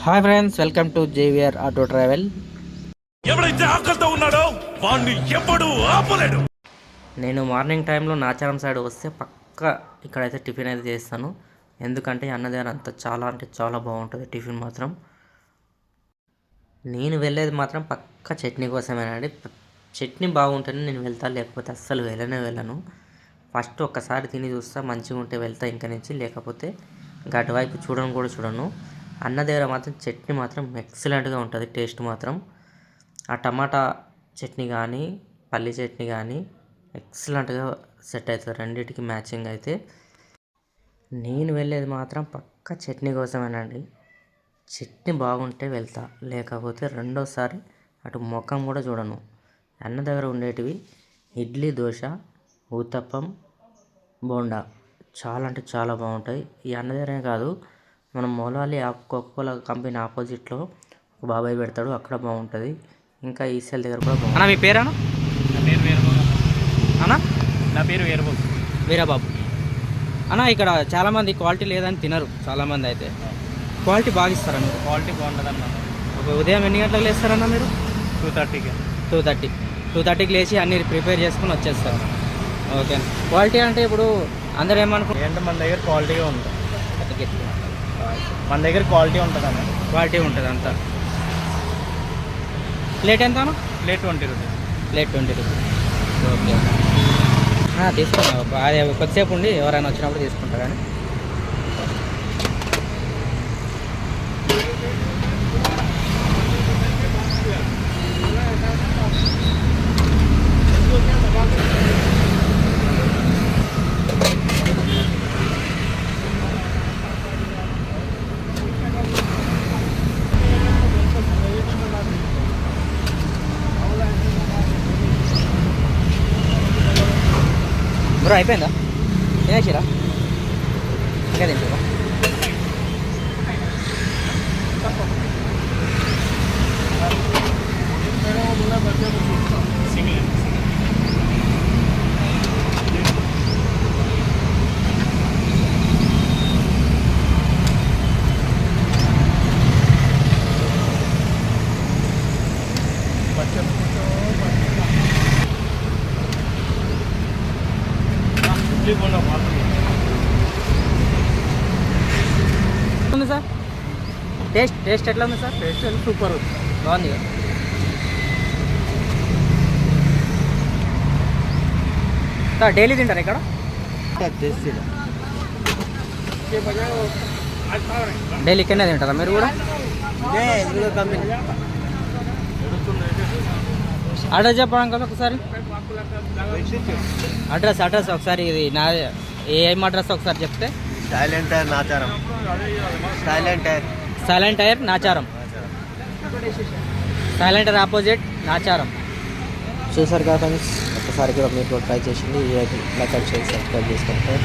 Hi friends, welcome to JVR auto travel. ఎవరైతే ఆకలితో ఉన్నాడో వాడిని ఎప్పుడు ఆపలేడు. నేను మార్నింగ్ టైంలో నాచారం సైడ్ వస్తే పక్కా ఇక్కడైతే టిఫిన్ అయితే చేస్తాను. ఎందుకంటే అన్నదాని అంత చాలా అంటే చాలా బాగుంటుంది టిఫిన్ మాత్రం. నేను వెళ్ళేది మాత్రం పక్క చట్నీ కోసమేనండి. చట్నీ బాగుంటేనే నేను వెళ్తాను, లేకపోతే అస్సలు వెళ్ళను. ఫస్ట్ ఒక్కసారి తిని చూస్తా, మంచిగా ఉంటే వెళ్తా ఇంక నుంచి, లేకపోతే అటువైపు చూడను. అన్న దగ్గర మాత్రం చట్నీ మాత్రం ఎక్సలెంట్గా ఉంటుంది. టేస్ట్ మాత్రం ఆ టమాటా చట్నీ కానీ పల్లి చట్నీ కానీ ఎక్సలెంట్గా సెట్ అవుతుంది, రెండింటికి మ్యాచింగ్ అయితే. నేను వెళ్ళేది మాత్రం పక్క చట్నీ కోసమేనండి. చట్నీ బాగుంటే వెళ్తా, లేకపోతే రెండోసారి అటు ముఖం కూడా చూడను. అన్న దగ్గర ఉండేటివి ఇడ్లీ, దోశ, ఊతప్పం, బోండా చాలా అంటే చాలా బాగుంటాయి. ఈ అన్న దగ్గరే కాదు, మనం మౌలాలి కోకోకోలా కంపెనీ ఆపోజిట్లో ఒక బాబాయ్ పెడతాడు, అక్కడ బాగుంటుంది. ఇంకా ఈసెల్ దగ్గర కూడా బాగుంటుంది. అన్న మీ పేరేనా? నా పేరు వీరబాబు. అన్న నా పేరు వీరబాబు. వీరబాబు అన్న, ఇక్కడ చాలామంది క్వాలిటీ లేదని తినరు. చాలామంది అయితే క్వాలిటీ బాగా ఇస్తారా మీరు? క్వాలిటీ బాగుంటుందన్న. ఉదయం ఎన్ని గంటలకు లేస్తారన్న మీరు? 2:30కి. 2:30కి లేచి అన్ని ప్రిపేర్ చేసుకుని వచ్చేస్తారు. ఓకే. క్వాలిటీ అంటే ఇప్పుడు అందరూ ఏమనుకుంటారు ఏంటంటే మన దగ్గర క్వాలిటీగా ఉంటుంది. మన దగ్గర క్వాలిటీ ఉంటుంది అన్న. క్వాలిటీ ఉంటుంది అంతా. ప్లేట్ ఎంత అన్న? Plate 20 rupees. Plate 20 rupees. Okay, తీసుకున్నాం. అది కొద్దిసేపు ఉండి ఎవరైనా వచ్చినప్పుడు తీసుకుంటారు. కానీ బ్రో అయిపోయిందా? తినేసిరా? ఇంకా తింటారా? ఉంది సార్. టేస్ట్ ఎట్లా ఉంది సార్? టేస్ట్ సూపర్ బాగుంది కదా. సార్ డైలీ తింటారు ఇక్కడ? డైలీ ఇక్కడనే తింటారా మీరు కూడా? అడ్రస్ చెప్పడం కదా ఒకసారి. అడ్రస్ ఒకసారి ఇది నా ఏం అడ్రస్ ఒకసారి చెప్తే. Silent tyre Nacharam. Silent tyre Nacharam. Silent tyre opposite Nacharam. చూసారు కదా ఫ్రెండ్స్, ఒక్కసారి కూడా మీరు ట్రై చేసింది. లైక్ అండ్ షేర్, సబ్స్క్రైబ్ చేసుకుంటారు.